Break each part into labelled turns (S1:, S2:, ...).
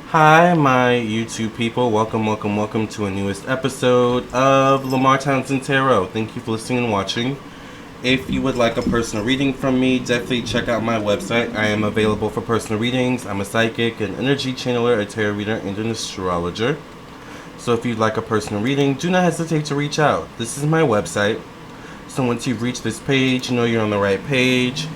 S1: Hi, my YouTube people. Welcome to a newest episode of Lamarr Townsend Tarot. Thank you for listening and watching. If you would like a personal reading from me, definitely check out my website. I am available for personal readings. I'm a psychic, an energy channeler, a tarot reader, and an astrologer. So if you'd like a personal reading, do not hesitate to reach out. This is my website. So once you've reached this page, you know you're on the right page.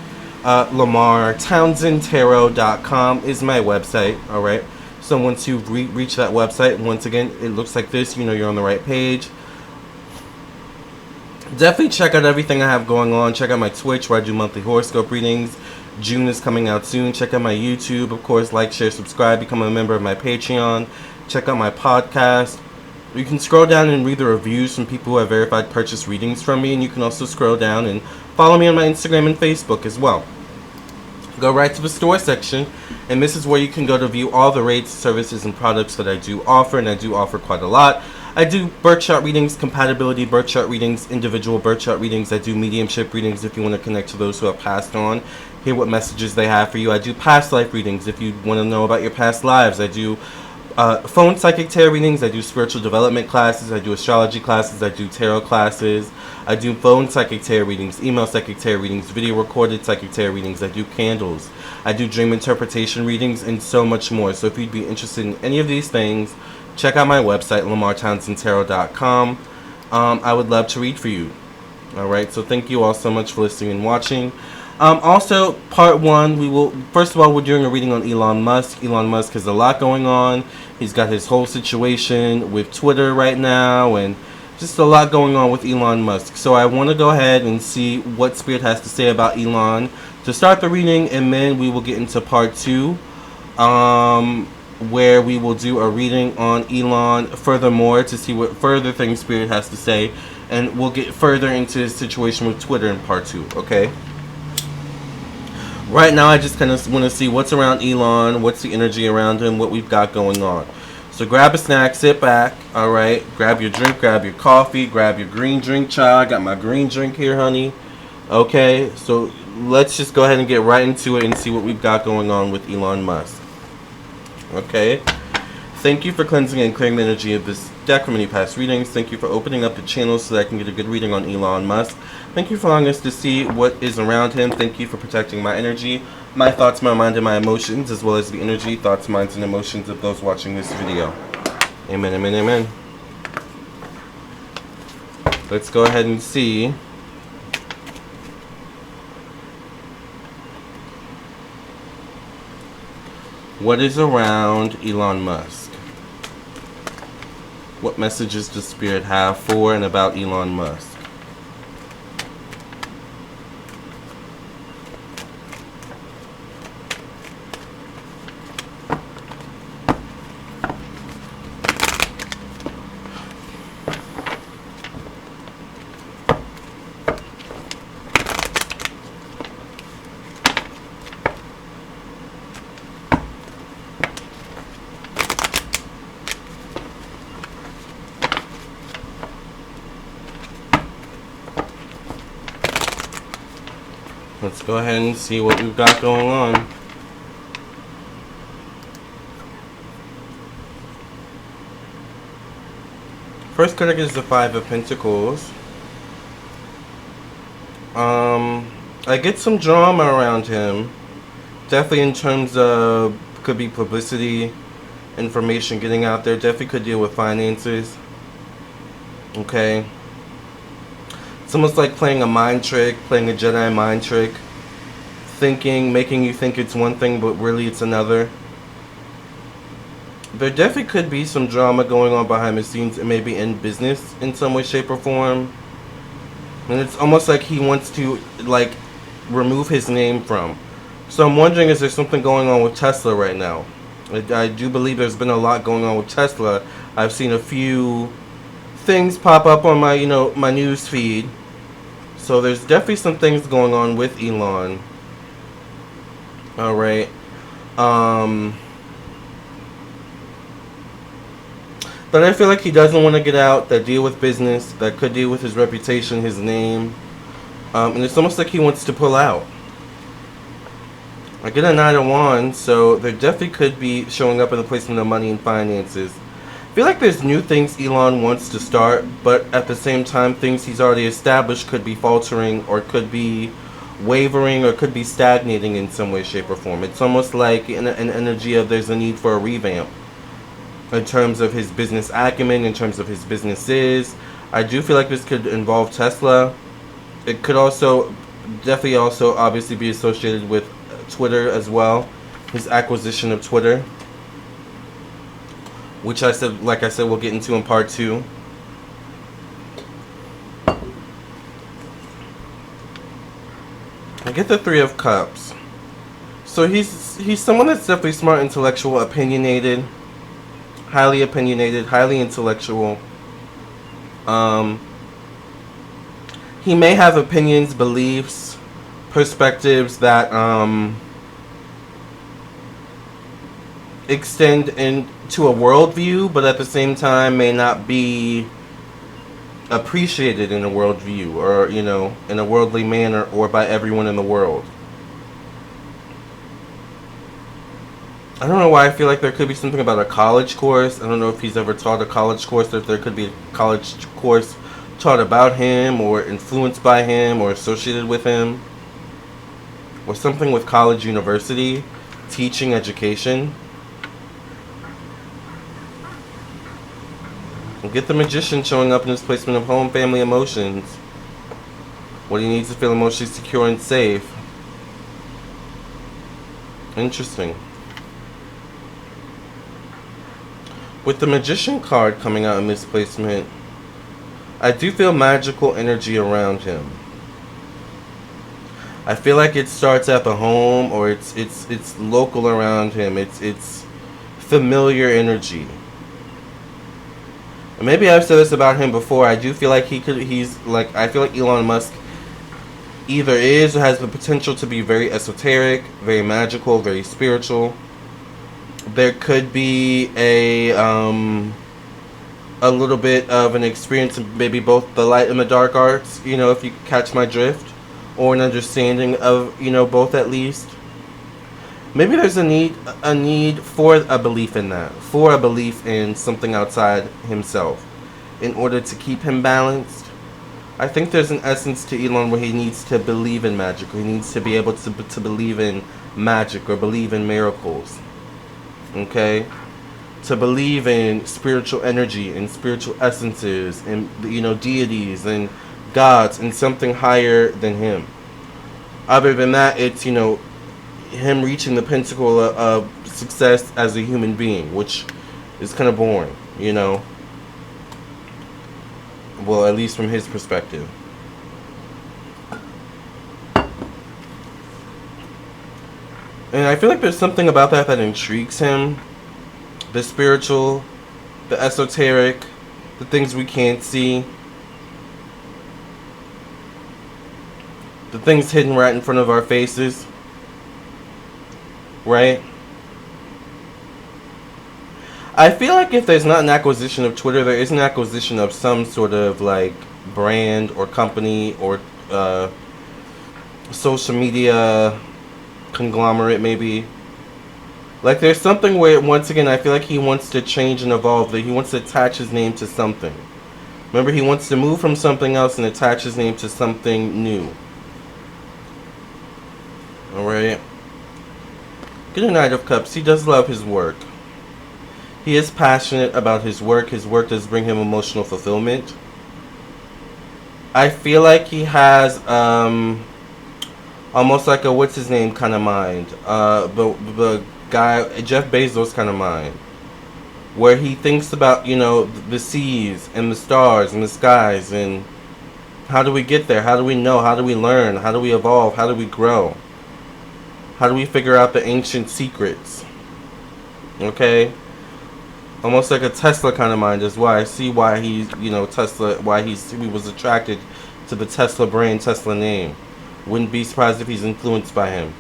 S1: LamarrTownsendTarot.com is my website, alright? So once you've reached that website, once again, it looks like this, you know you're on the right page. Definitely check out everything I have going on. Check out my Twitch where I do monthly horoscope readings. June is coming out soon. Check out my YouTube. Of course, like, share, subscribe. Become a member of my Patreon. Check out my podcast. You can scroll down and read the reviews from people who have verified purchase readings from me. And you can also scroll down and follow me on my Instagram and Facebook as well. Go right to the store section, and this is where you can go to view all the rates, services, and products that I do offer, and I do offer quite a lot. I do birth chart readings, compatibility birth chart readings, individual birth chart readings. I do mediumship readings if you want to connect to those who have passed on, hear what messages they have for you. I do past life readings if you want to know about your past lives. I do phone psychic tarot readings. I do spiritual development classes. I do astrology classes. I do tarot classes. I do phone psychic tarot readings, email psychic tarot readings, video recorded psychic tarot readings. I do candles. I do dream interpretation readings, and so much more. So if you'd be interested in any of these things, check out my website, LamarrTownsendTarot.com. I would love to read for you. Alright, so thank you all so much for listening and watching. Also, part one, first of all, we're doing a reading on Elon Musk. Elon Musk has a lot going on. He's got his whole situation with Twitter right now, and just a lot going on with Elon Musk. So I want to go ahead and see what Spirit has to say about Elon to start the reading, and then we will get into part two, where we will do a reading on Elon furthermore to see what further things Spirit has to say, and we'll get further into his situation with Twitter in part two, okay? Right now, I just kind of want to see what's around Elon, what's the energy around him, what we've got going on. So grab a snack, sit back, alright? Grab your drink, grab your coffee, grab your green drink, child. I got my green drink here, honey. Okay, so let's just go ahead and get right into it and see what we've got going on with Elon Musk. Okay? Thank you for cleansing and clearing the energy of this deck from any past readings. Thank you for opening up the channel so that I can get a good reading on Elon Musk. Thank you for allowing us to see what is around him. Thank you for protecting my energy, my thoughts, my mind, and my emotions, as well as the energy, thoughts, minds, and emotions of those watching this video. Amen, amen, amen. Let's go ahead and see what is around Elon Musk. What messages does Spirit have for and about Elon Musk? Let's go ahead and see what we've got going on. First card is the Five of Pentacles. I get some drama around him. Definitely in terms of, could be publicity, information getting out there. Definitely could deal with finances. Okay. It's almost like playing a mind trick, playing a Jedi mind trick. Making you think it's one thing, but really it's another. There definitely could be some drama going on behind the scenes, and maybe in business in some way, shape, or form. And it's almost like he wants to, like, remove his name from. So I'm wondering, is there something going on with Tesla right now? I do believe there's been a lot going on with Tesla. I've seen a few things pop up on my, my news feed. So there's definitely some things going on with Elon. Alright. But I feel like he doesn't want to get out, that deal with business, that could deal with his reputation, his name. And it's almost like he wants to pull out. I get a Knight of Wands, so there definitely could be showing up in the placement of money and finances. I feel like there's new things Elon wants to start, but at the same time, things he's already established could be faltering or could be wavering or could be stagnating in some way, shape, or form. It's almost like an energy of there's a need for a revamp in terms of his business acumen, in terms of his businesses. I do feel like this could involve Tesla. It could also, definitely also obviously be associated with Twitter as well. His acquisition of Twitter, which like I said, we'll get into in part 2. I get the Three of Cups. So he's someone that's definitely smart, intellectual, opinionated, highly intellectual. He may have opinions, beliefs, perspectives that extend into a worldview, but at the same time may not be appreciated in a worldview, or in a worldly manner, or by everyone in the world. I don't know why I feel like there could be something about a college course. I don't know if he's ever taught a college course, or if there could be a college course taught about him, or influenced by him, or associated with him, or something with college, university, teaching, education. Get the Magician showing up in his placement of home, family, emotions. What he needs to feel emotionally secure and safe. Interesting. With the Magician card coming out in this placement, I do feel magical energy around him. I feel like it starts at the home, or it's local around him. It's familiar energy. Maybe I've said this about him before. I do feel like I feel like Elon Musk either is or has the potential to be very esoteric, very magical, very spiritual. There could be a little bit of an experience of maybe both the light and the dark arts, if you catch my drift, or an understanding of, both at least. Maybe there's a need for a belief in that, for a belief in something outside himself, in order to keep him balanced. I think there's an essence to Elon where he needs to believe in magic, or he needs to be able to believe in magic, or believe in miracles. Okay? To believe in spiritual energy and spiritual essences and, deities and gods and something higher than him. Other than that, it's, him reaching the pinnacle of success as a human being, which is kind of boring, Well, at least from his perspective. And I feel like there's something about that intrigues him. The spiritual, the esoteric, the things we can't see. The things hidden right in front of our faces. Right? I feel like if there's not an acquisition of Twitter, there is an acquisition of some sort of brand or company or social media conglomerate, maybe. There's something where, once again, I feel like he wants to change and evolve. That he wants to attach his name to something. Remember, he wants to move from something else and attach his name to something new. Alright? Get a Knight of Cups. He does love his work. He is passionate about his work. His work does bring him emotional fulfillment. I feel like he has almost like a what's his name kind of mind. The guy, Jeff Bezos kind of mind. Where he thinks about, the seas and the stars and the skies, and how do we get there? How do we know? How do we learn? How do we evolve? How do we grow? How do we figure out the ancient secrets? Okay? Almost like a Tesla kind of mind is why I see why he's, Tesla, why he was attracted to the Tesla brand, Tesla name. Wouldn't be surprised if he's influenced by him.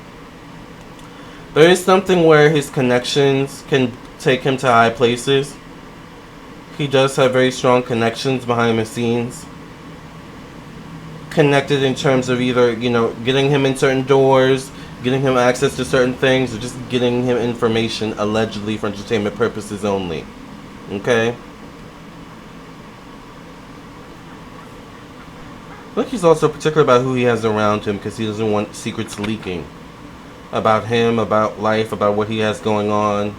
S1: There is something where his connections can take him to high places. He does have very strong connections behind the scenes. Connected in terms of either, getting him in certain doors, getting him access to certain things, or just getting him information allegedly for entertainment purposes only. Okay? Look, he's also particular about who he has around him because he doesn't want secrets leaking about him, about life, about what he has going on.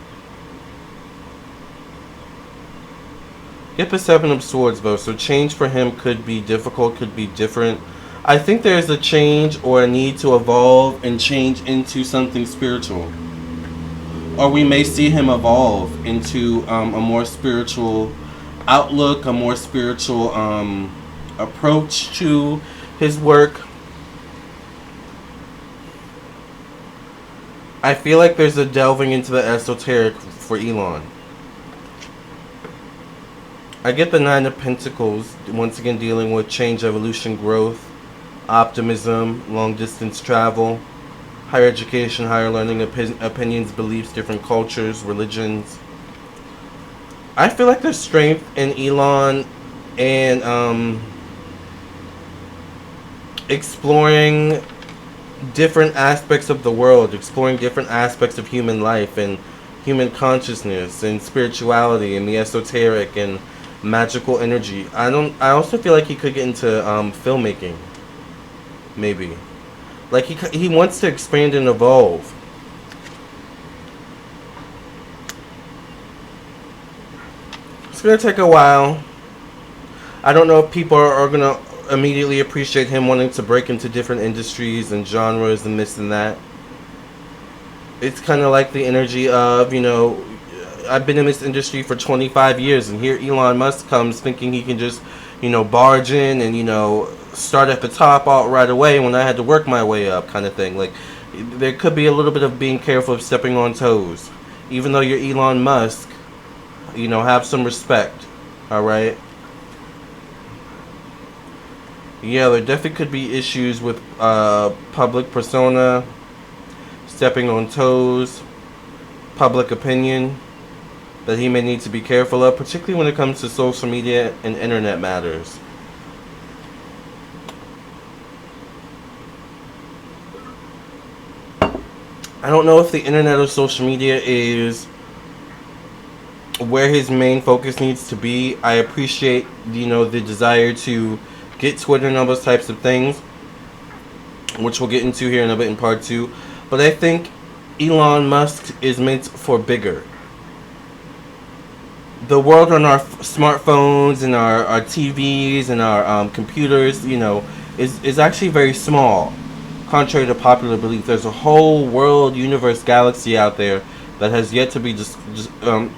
S1: Get the Seven of Swords, though, so change for him could be difficult, could be different. I think there's a change or a need to evolve and change into something spiritual. Or we may see him evolve into a more spiritual outlook, a more spiritual approach to his work. I feel like there's a delving into the esoteric for Elon. I get the Nine of Pentacles, once again dealing with change, evolution, growth, optimism, long distance travel, higher education, higher learning, opinions, beliefs, different cultures, religions. I feel like there's strength in Elon and exploring different aspects of the world, exploring different aspects of human life and human consciousness and spirituality and the esoteric and magical energy. I also feel like he could get into filmmaking, maybe. Like he wants to expand and evolve. It's gonna take a while. I don't know if people are gonna immediately appreciate him wanting to break into different industries and genres and this and that. It's kind of like the energy of, I've been in this industry for 25 years, and here Elon Musk comes thinking he can just, barge in and, start at the top all right away when I had to work my way up, kind of thing. Like, there could be a little bit of being careful of stepping on toes. Even though you're Elon Musk, have some respect, alright? Yeah, there definitely could be issues with public persona, stepping on toes, public opinion, that he may need to be careful of, particularly when it comes to social media and internet matters. I don't know if the internet or social media is where his main focus needs to be. I appreciate, the desire to get Twitter and all those types of things, which we'll get into here in a bit in part 2. But I think Elon Musk is meant for bigger. The world on our smartphones and our TVs and our computers, is actually very small. Contrary to popular belief, there's a whole world, universe, galaxy out there that has yet to be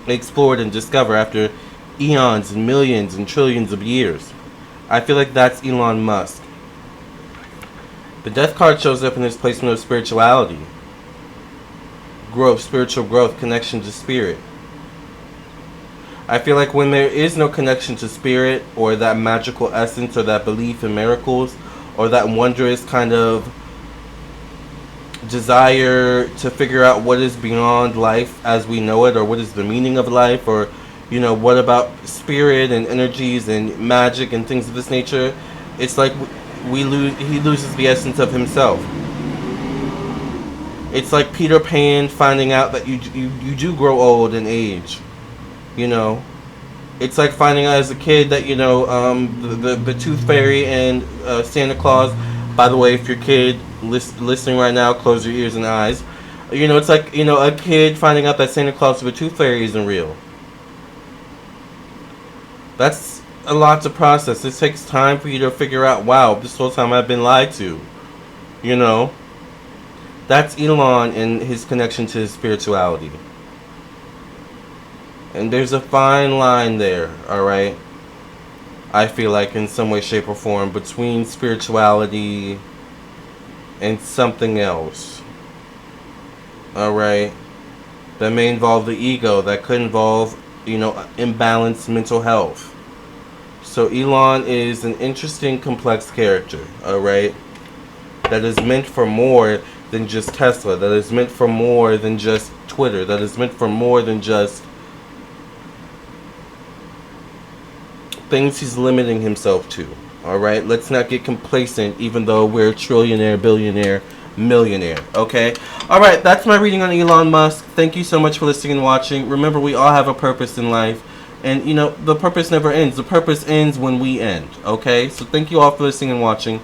S1: explored and discovered after eons and millions and trillions of years. I feel like that's Elon Musk. The Death card shows up in this placement of spirituality. Growth, spiritual growth, connection to spirit. I feel like when there is no connection to spirit, or that magical essence, or that belief in miracles, or that wondrous kind of desire to figure out what is beyond life as we know it, or what is the meaning of life, or what about spirit and energies and magic and things of this nature, it's like he loses the essence of himself. It's like Peter Pan finding out that you do grow old and age. It's like finding out as a kid that the Tooth Fairy and Santa Claus. By the way, if your kid listening right now, close your ears and eyes. It's like a kid finding out that Santa Claus or the Tooth Fairy isn't real. That's a lot to process. It takes time for you to figure out, wow, this whole time I've been lied to. That's Elon and his connection to his spirituality. And there's a fine line there, alright? I feel like in some way, shape, or form between spirituality and something else. Alright? That may involve the ego. That could involve, imbalanced mental health. So Elon is an interesting, complex character, alright? That is meant for more than just Tesla. That is meant for more than just Twitter. That is meant for more than just things he's limiting himself to. Alright? Let's not get complacent, even though we're trillionaire, billionaire, millionaire. Okay. All right. That's my reading on Elon Musk. Thank you so much for listening and watching. Remember, we all have a purpose in life. And, you know, the purpose never ends. The purpose ends when we end. Okay. So thank you all for listening and watching.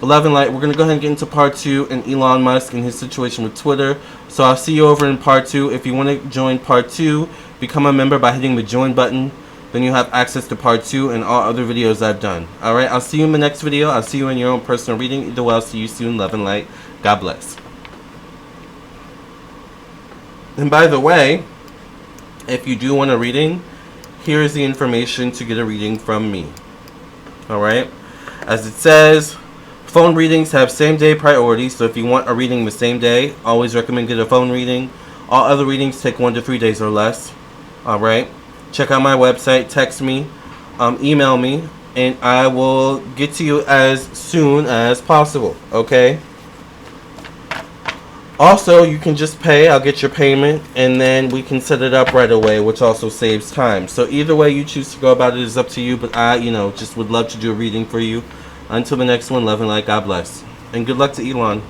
S1: Love and light. We're going to go ahead and get into part 2 and Elon Musk and his situation with Twitter. So I'll see you over in part 2. If you want to join part 2, become a member by hitting the join button. Then you'll have access to part 2 and all other videos I've done. Alright, I'll see you in the next video. I'll see you in your own personal reading. Either way, I'll see you soon. Love and light. God bless. And by the way, if you do want a reading, here is the information to get a reading from me. Alright? As it says, phone readings have same-day priority. So if you want a reading the same day, always recommend get a phone reading. All other readings take 1 to 3 days or less. Alright? Check out my website, text me, email me, and I will get to you as soon as possible, okay? Also, you can just pay. I'll get your payment, and then we can set it up right away, which also saves time. So either way you choose to go about it is up to you, but I, just would love to do a reading for you. Until the next one, love and light, God bless. And good luck to Elon.